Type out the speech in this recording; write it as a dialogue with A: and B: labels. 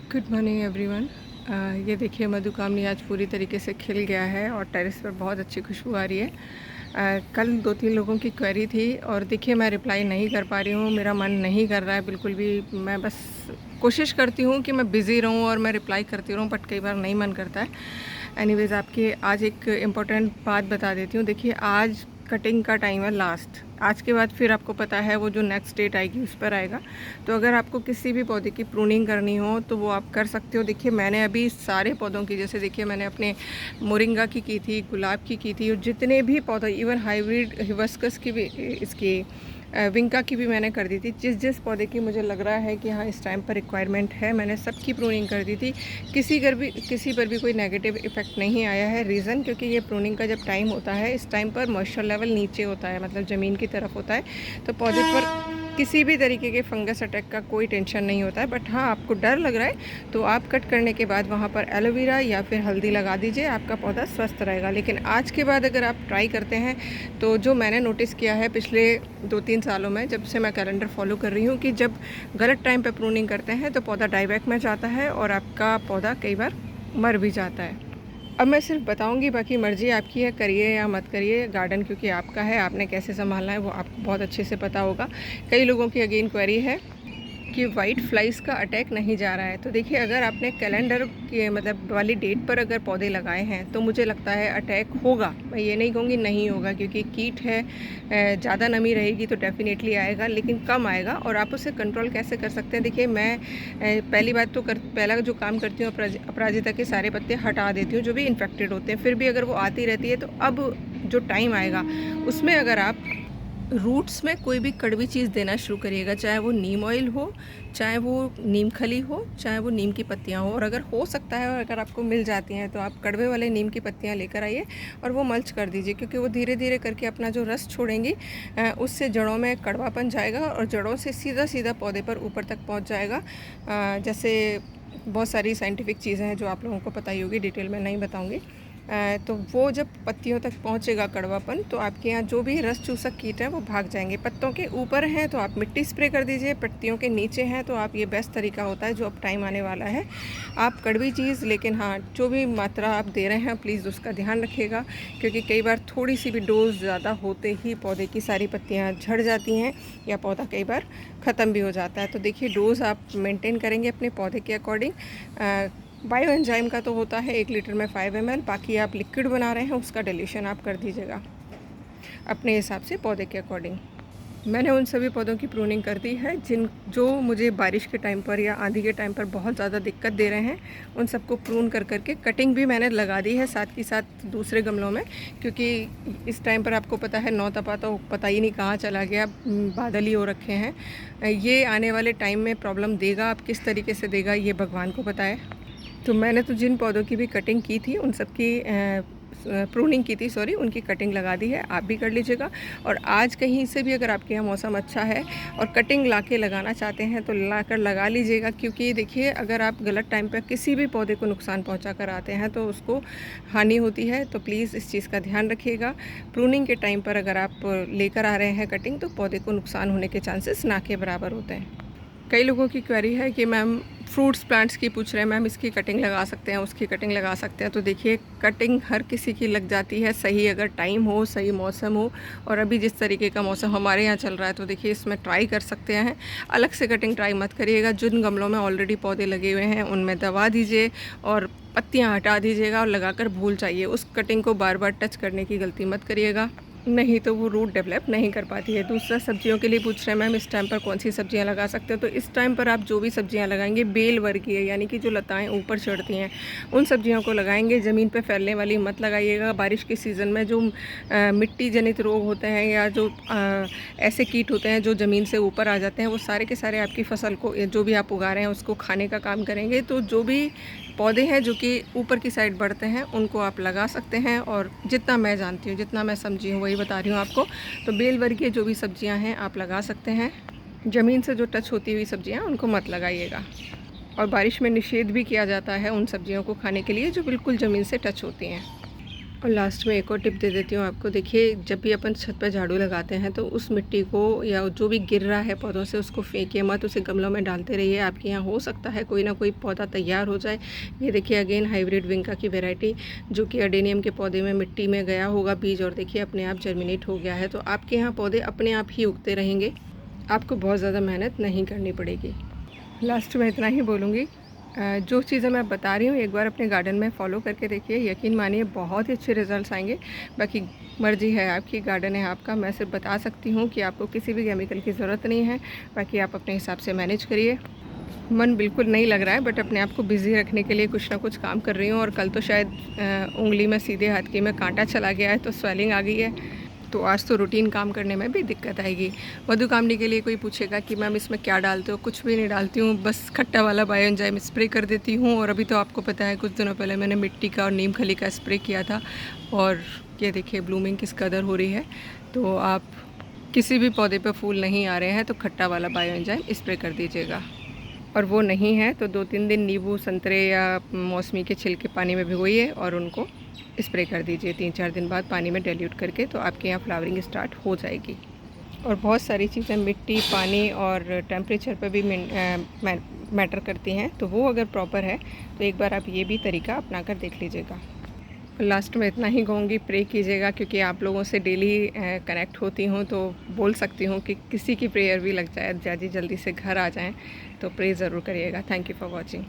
A: Good morning everyone. ये देखिए मधुकामनी आज पूरी तरीके से खिल गया है और टेरेस पर बहुत अच्छी खुशबू आ रही है। कल 2-3 लोगों की क्वेरी थी और देखिए मैं रिप्लाई नहीं कर पा रही हूँ, मेरा मन नहीं कर रहा है बिल्कुल भी। मैं बस कोशिश करती हूँ कि मैं बिज़ी रहूँ और मैं रिप्लाई करती रहूँ, बट कई बार नहीं मन करता है। एनीवेज़ आपकी आज एक इम्पोर्टेंट बात बता देती हूँ। देखिए आज कटिंग का टाइम है लास्ट। आज के बाद फिर आपको पता है वो जो नेक्स्ट डेट आएगी उस पर आएगा। तो अगर आपको किसी भी पौधे की प्रूनिंग करनी हो तो वो आप कर सकते हो। देखिए मैंने अभी सारे पौधों की, जैसे देखिए मैंने अपने मोरिंगा की थी, गुलाब की थी, और जितने भी पौधे, इवन हाइब्रिड हिबिस्कस की भी, इसकी विंका की भी मैंने कर दी थी। जिस जिस पौधे की मुझे लग रहा है कि हाँ इस टाइम पर रिक्वायरमेंट है, मैंने सबकी प्रूनिंग कर दी थी। किसी पर भी कोई नेगेटिव इफ़ेक्ट नहीं आया है। रीज़न क्योंकि ये प्रूनिंग का जब टाइम होता है, इस टाइम पर मॉइस्चर लेवल नीचे होता है, मतलब ज़मीन की तरफ होता है, तो पौधे पर किसी भी तरीके के फंगस अटैक का कोई टेंशन नहीं होता है। बट हाँ, आपको डर लग रहा है तो आप कट करने के बाद वहाँ पर एलोवेरा या फिर हल्दी लगा दीजिए, आपका पौधा स्वस्थ रहेगा। लेकिन आज के बाद अगर आप ट्राई करते हैं तो जो मैंने नोटिस किया है पिछले 2-3 सालों में, जब से मैं कैलेंडर फॉलो कर रही हूँ, कि जब गलत टाइम पर प्रूनिंग करते हैं तो पौधा डाइबैक में जाता है और आपका पौधा कई बार मर भी जाता है। अब मैं सिर्फ बताऊंगी, बाकी मर्ज़ी आपकी है, करिए या मत करिए। गार्डन क्योंकि आपका है, आपने कैसे संभालना है वो आपको बहुत अच्छे से पता होगा। कई लोगों की अगेन क्वेरी है कि वाइट फ्लाइज़ का अटैक नहीं जा रहा है। तो देखिए अगर आपने कैलेंडर के मतलब वाली डेट पर अगर पौधे लगाए हैं तो मुझे लगता है अटैक होगा। मैं ये नहीं कहूँगी नहीं होगा, क्योंकि कीट है, ज़्यादा नमी रहेगी तो डेफिनेटली आएगा, लेकिन कम आएगा। और आप उसे कंट्रोल कैसे कर सकते हैं? देखिए मैं पहली बात तो पहला जो काम करती हूँ, अपराजिता के सारे पत्ते हटा देती हूँ जो भी इन्फेक्टेड होते हैं। फिर भी अगर वो आती रहती है तो अब जो टाइम आएगा उसमें अगर आप रूट्स में कोई भी कड़वी चीज़ देना शुरू करिएगा, चाहे वो नीम ऑयल हो, चाहे वो नीम खली हो, चाहे वो नीम की पत्तियां हो। और अगर हो सकता है और अगर आपको मिल जाती हैं तो आप कड़वे वाले नीम की पत्तियां लेकर आइए और वो मल्च कर दीजिए, क्योंकि वो धीरे धीरे करके अपना जो रस छोड़ेंगी, उससे जड़ों में कड़वापन जाएगा और जड़ों से सीधा सीधा पौधे पर ऊपर तक पहुँच जाएगा। जैसे बहुत सारी साइंटिफिक चीज़ें हैं जो आप लोगों को पता ही होगी, डिटेल में नहीं बताऊँगी। तो वो जब पत्तियों तक पहुंचेगा कड़वापन, तो आपके यहाँ जो भी रस चूसक कीट हैं वो भाग जाएंगे। पत्तों के ऊपर हैं तो आप मिट्टी स्प्रे कर दीजिए, पत्तियों के नीचे हैं तो आप, ये बेस्ट तरीका होता है जो अब टाइम आने वाला है। आप कड़वी चीज़, लेकिन हाँ जो भी मात्रा आप दे रहे हैं प्लीज़ उसका ध्यान रखिएगा, क्योंकि कई बार थोड़ी सी भी डोज ज़्यादा होते ही पौधे की सारी पत्तियाँ झड़ जाती हैं या पौधा कई बार ख़त्म भी हो जाता है। तो देखिए डोज़ आप मेंटेन करेंगे अपने पौधे के अकॉर्डिंग। बायो एंजाइम का तो होता है 1 लीटर में 5 ml, बाकी आप लिक्विड बना रहे हैं उसका डिल्यूशन आप कर दीजिएगा अपने हिसाब से पौधे के अकॉर्डिंग। मैंने उन सभी पौधों की प्रूनिंग कर दी है जो मुझे बारिश के टाइम पर या आंधी के टाइम पर बहुत ज़्यादा दिक्कत दे रहे हैं। उन सबको प्रून कर करके कटिंग भी मैंने लगा दी है साथ ही साथ दूसरे गमलों में, क्योंकि इस टाइम पर आपको पता है नौ तपा तो पता ही नहीं कहाँ चला गया, बादल ही हो रखे हैं। ये आने वाले टाइम में प्रॉब्लम देगा, अब किस तरीके से देगा ये भगवान को पता है। तो मैंने तो जिन पौधों की भी कटिंग की थी उन सब की प्रूनिंग की थी, सॉरी, उनकी कटिंग लगा दी है। आप भी कर लीजिएगा। और आज कहीं से भी अगर आपके यहाँ मौसम अच्छा है और कटिंग ला के लगाना चाहते हैं तो ला कर लगा लीजिएगा, क्योंकि देखिए अगर आप गलत टाइम पर किसी भी पौधे को नुकसान पहुँचा कर आते हैं तो उसको हानि होती है। तो प्लीज़ इस चीज़ का ध्यान रखिएगा। प्रूनिंग के टाइम पर अगर आप लेकर आ रहे हैं कटिंग तो पौधे को नुकसान होने के चांसेस ना के बराबर होते हैं। कई लोगों की क्वेरी है कि मैम फ्रूट्स प्लांट्स की पूछ रहे हैं, मैम इसकी कटिंग लगा सकते हैं, उसकी कटिंग लगा सकते हैं। तो देखिए कटिंग हर किसी की लग जाती है, सही अगर टाइम हो, सही मौसम हो। और अभी जिस तरीके का मौसम हमारे यहाँ चल रहा है तो देखिए इसमें ट्राई कर सकते हैं। अलग से कटिंग ट्राई मत करिएगा। जिन गमलों में ऑलरेडी पौधे लगे हुए हैं उनमें दबा दीजिए और पत्तियाँ हटा दीजिएगा और लगाकर भूल जाइए। उस कटिंग को बार बार टच करने की गलती मत करिएगा, नहीं तो वो रूट डेवलप नहीं कर पाती है। दूसरा, सब्जियों के लिए पूछ रहे हैं मैम इस टाइम पर कौन सी सब्जियां लगा सकते हो। तो इस टाइम पर आप जो भी सब्जियां लगाएंगे बेल वर्गीय, यानी कि जो लताएं ऊपर चढ़ती हैं उन सब्जियों को लगाएंगे। ज़मीन पे फैलने वाली मत लगाइएगा। बारिश के सीज़न में जो मिट्टी जनित रोग होते हैं या जो ऐसे कीट होते हैं जो ज़मीन से ऊपर आ जाते हैं, वो सारे के सारे आपकी फसल को, जो भी आप उगा रहे हैं उसको खाने का काम करेंगे। तो जो भी पौधे हैं जो कि ऊपर की साइड बढ़ते हैं उनको आप लगा सकते हैं। और जितना मैं जानती हूँ, जितना मैं समझी हूँ वही बता रही हूँ आपको। तो बेल वर्गीय जो भी सब्जियाँ हैं आप लगा सकते हैं। ज़मीन से जो टच होती हुई सब्जियाँ उनको मत लगाइएगा। और बारिश में निषेध भी किया जाता है उन सब्जियों को खाने के लिए जो बिल्कुल ज़मीन से टच होती हैं। और लास्ट में एक और टिप दे देती हूँ आपको। देखिए, जब भी अपन छत पर झाड़ू लगाते हैं तो उस मिट्टी को या जो भी गिर रहा है पौधों से उसको फेंकिए मत, उसे गमलों में डालते रहिए। आपके यहाँ हो सकता है कोई ना कोई पौधा तैयार हो जाए। ये देखिए अगेन हाइब्रिड विंका की वैरायटी जो कि अडेनियम के पौधे में मिट्टी में गया होगा बीज, और देखिए अपने आप जर्मिनेट हो गया है। तो आपके यहाँ पौधे अपने आप ही उगते रहेंगे, आपको बहुत ज़्यादा मेहनत नहीं करनी पड़ेगी। लास्ट में इतना ही बोलूँगी, जो चीज़ें मैं बता रही हूँ एक बार अपने गार्डन में फॉलो करके देखिए, यकीन मानिए बहुत ही अच्छे रिजल्ट्स आएंगे। बाकी मर्ज़ी है आपकी, गार्डन है आपका। मैं सिर्फ बता सकती हूँ कि आपको किसी भी केमिकल की ज़रूरत नहीं है, बाकी आप अपने हिसाब से मैनेज करिए। मन बिल्कुल नहीं लग रहा है, बट अपने आप को बिज़ी रखने के लिए कुछ ना कुछ काम कर रही हूँ। और कल तो शायद उंगली में सीधे हाथ की में कांटा चला गया है तो स्वेलिंग आ गई है, तो आज तो रूटीन काम करने में भी दिक्कत आएगी। मधुकामनी के लिए कोई पूछेगा कि मैम इसमें क्या डालते हो, कुछ भी नहीं डालती हूँ, बस खट्टा वाला बायो एंजाइम स्प्रे कर देती हूँ। और अभी तो आपको पता है कुछ दिनों पहले मैंने मिट्टी का और नीम खली का स्प्रे किया था, और ये देखिए ब्लूमिंग किस कदर हो रही है। तो आप किसी भी पौधे पर फूल नहीं आ रहे हैं तो खट्टा वाला बायो एंजाइम स्प्रे कर दीजिएगा। और वो नहीं है तो 2-3 दिन नींबू, संतरे या मौसमी के छिलके पानी में भिगोइए और उनको स्प्रे कर दीजिए 3-4 दिन बाद पानी में डाइल्यूट करके, तो आपके यहाँ फ्लावरिंग स्टार्ट हो जाएगी। और बहुत सारी चीज़ें मिट्टी, पानी और टेम्परेचर पर भी मैटर करती हैं, तो वो अगर प्रॉपर है तो एक बार आप ये भी तरीका अपना कर देख लीजिएगा। लास्ट में इतना ही कहूँगी, प्रे कीजिएगा, क्योंकि आप लोगों से डेली कनेक्ट होती हूँ तो बोल सकती हूँ कि किसी की प्रेयर भी लग जाए, जल्दी से घर आ जाएँ, तो प्रे ज़रूर करिएगा। Thank you for watching.